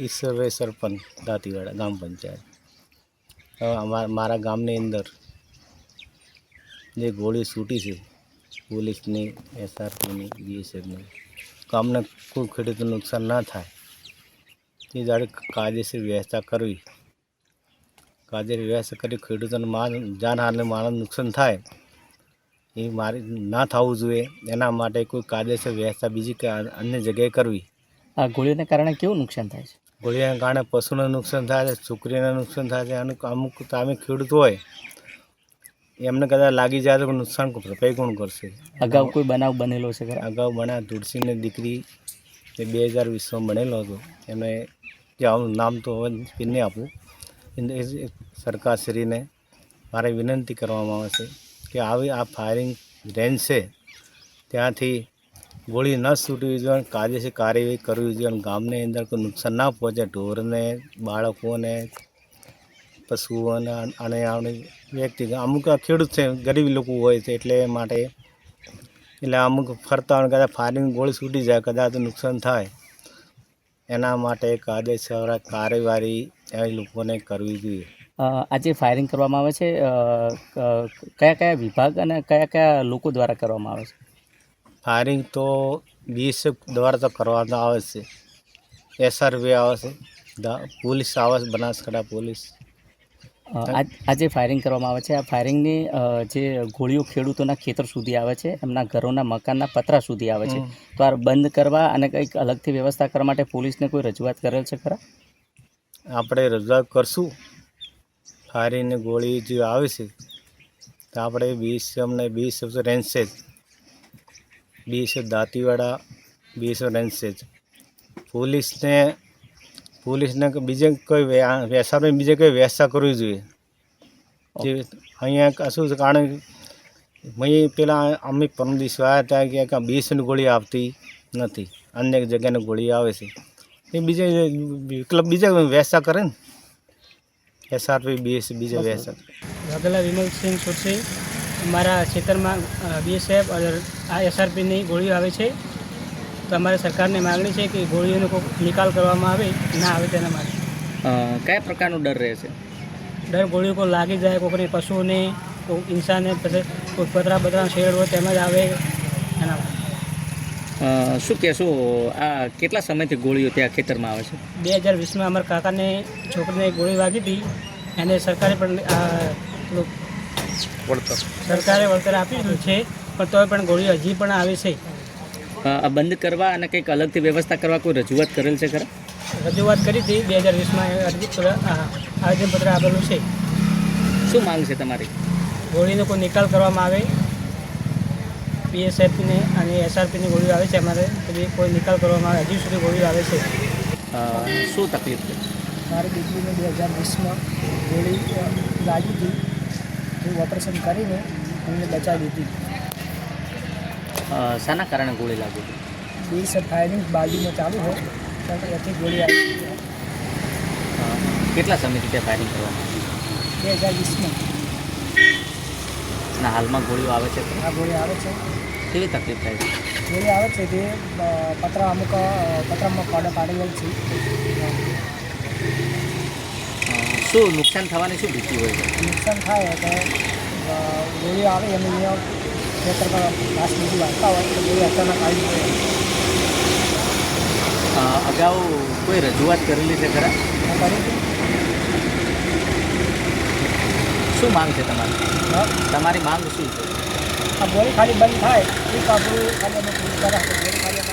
ઈશ્વરભાઈ સરપંચ દાંતીવાડા ગામ પંચાયત. મારા ગામની અંદર જે ગોળી છૂટી છે પોલીસની, SRPની, BSFની, ગામને કોઈ ખેડૂતનું નુકસાન ના થાય તે જાણે કાયદેસર વ્યવસ્થા કરવી. કાયદેસર વ્યવસ્થા કરી ખેડૂતોને જાનહાનિ માણસ નુકસાન થાય એ મારી ના થવું જોઈએ. એના માટે કોઈ કાયદેસર વ્યવસ્થા બીજી કે અન્ય જગ્યાએ કરવી. આ ગોળીઓને કારણે કેવું નુકસાન થાય છે? ગોળીઓને કારણે પશુને નુકસાન થાય છે, છોકરીને નુકસાન થાય છે, અને અમુક તામે ખેડૂત હોય એમને કદાચ લાગી જાય તો નુકસાન ભરપાઈ કોણ કરશે? અગાઉ કોઈ બનાવ બનેલો છે ખરા? અગાઉ બન્યા તુલસીની દીકરી એ 2020માં બનેલો હતો. એને જે આવું નામ તો હવે નહીં આપું. એ સરકારશ્રીને મારે વિનંતી કરવામાં આવે છે કે આવી આ ફાયરિંગ રેન્જ છે ત્યાંથી ગોળી ન છૂટવી જોઈએ, કાયદેસર કાર્યવાહી કરવી જોઈએ અને ગામની અંદર કોઈ નુકસાન ના પહોંચે ઢોરને, બાળકોને, પશુઓને અને આપણે વ્યક્તિ અમુક ખેડૂત છે, ગરીબ લોકો હોય છે, એટલે માટે એટલે અમુક ફરતા હોય કદાચ ફાયરિંગ ગોળી છૂટી જાય, કદાચ નુકસાન થાય, એના માટે કાયદેસર કાર્યવાહી એ લોકોને કરવી જોઈએ. આજે ફાયરિંગ કરવામાં આવે છે, કયા કયા વિભાગ અને કયા કયા લોકો દ્વારા કરવામાં આવે છે? ફાયરિંગ તો BSF દ્વારા તો કરવામાં આવે છે, SRP આવે છે, પોલીસ આવે છે, બનાસકાંઠા પોલીસ. આજે ફાયરિંગ કરવામાં આવે છે, આ ફાયરિંગની જે ગોળીઓ ખેડૂતોના ખેતર સુધી આવે છે, એમના ઘરોના મકાનના પતરા સુધી આવે છે, તો આ બંધ કરવા અને કંઈક અલગથી વ્યવસ્થા કરવા માટે પોલીસને કોઈ રજૂઆત કરેલ છે ખરા? આપણે રજૂઆત કરશું. ફાયરિંગની ગોળી જે આવે છે તો આપણે BSF રેન્જ છે જ, BSF દાંતીવાડા, BSF રેન્જ છે જ. પોલીસને બીજે કોઈ વ્યવસ્થા બીજે કોઈ વ્યવસ્થા કરવી જોઈએ. જે અહીંયા શું છે કારણ પેલા અમે પરમ દિવસે આવ્યા ત્યાં કે BSFની ગોળી આવતી નથી, અન્ય જગ્યાની ગોળી આવે છે. એ બીજા વ્યવસ્થા કરે ને, SRP BSF બીજા વ્યવસ્થા. વાઘેલા વિમલસિંહ સુરસી. અમારા ખેતરમાં BSF આ SRPની ગોળીઓ આવે છે, તો અમારે સરકારને માગણી છે કે ગોળીઓનો કોઈ નિકાલ કરવામાં આવે, ના આવે તેના માટે. કયા પ્રકારનો ડર રહે છે? ડર ગોળીઓ કોઈ લાગી જાય, કોઈને પશુઓને, કોઈ ઇન્સાનને, પછી કોઈ પતરા શેડ હોય તેમાં જ આવે એના માટે. શું કહેશો, આ કેટલા સમયથી ગોળીઓ ત્યાં ખેતરમાં આવે છે? 2020માં અમારા કાકાને છોકરીને ગોળી વાગી હતી, એને સરકારે પણ વળતર આપેલું છે, પણ તોય પણ ગોળીઓ હજી પણ આવે છે. આ બંધ કરવા અને કંઈક અલગથી વ્યવસ્થા કરવા કોઈ રજૂઆત કરેલ છે ખરા? રજૂઆત કરી હતી 2020માં, આવેદનપત્ર આપેલું છે. શું માંગ છે તમારી? ગોળીનો કોઈ નિકાલ કરવામાં આવે, BSFને અને SRPની ગોળીઓ આવે છે, અમારે કોઈ નિકાલ કરવામાં આવે. હજી સુધી ગોળીઓ આવે છે. શું તકલીફ છે? મારી દીકરીને 2020માં ગોળી લાગી હતી, એ ઓપરેશન કરીને અમને બચાવી દીધી. શાના કારણે ગોળી લાગી હતી? BSF ફાયરિંગ બાજુમાં ચાલુ હોય તો એથી ગોળી આવી. કેટલા સમયથી ત્યાં ફાયરિંગ કરવામાં આવી? 2020માં. અને હાલમાં ગોળીઓ આવે છે? આ ગોળી આવે છે. કેવી તકલીફ થાય છે? ગોળી આવે છે તે પતરામાં પાડેલ છે. શું નુકસાન થવાની શું ભીતિ હોય છે? નુકસાન થાય તો ગોળી આવે એમ અહીંયા ખેતરમાં ઘાસ બીજી વાગતા હોય તો ગોળી અચાનક આવી જાય. અગાઉ કોઈ રજૂઆત કરેલી છે ખરા? શું માંગ છે તમારી માંગ શું છે? આ ગોળી ખાલી બંધ થાય એ આપણું ખાલી અમે પૂરું કરાવે. ગોળી ખાલી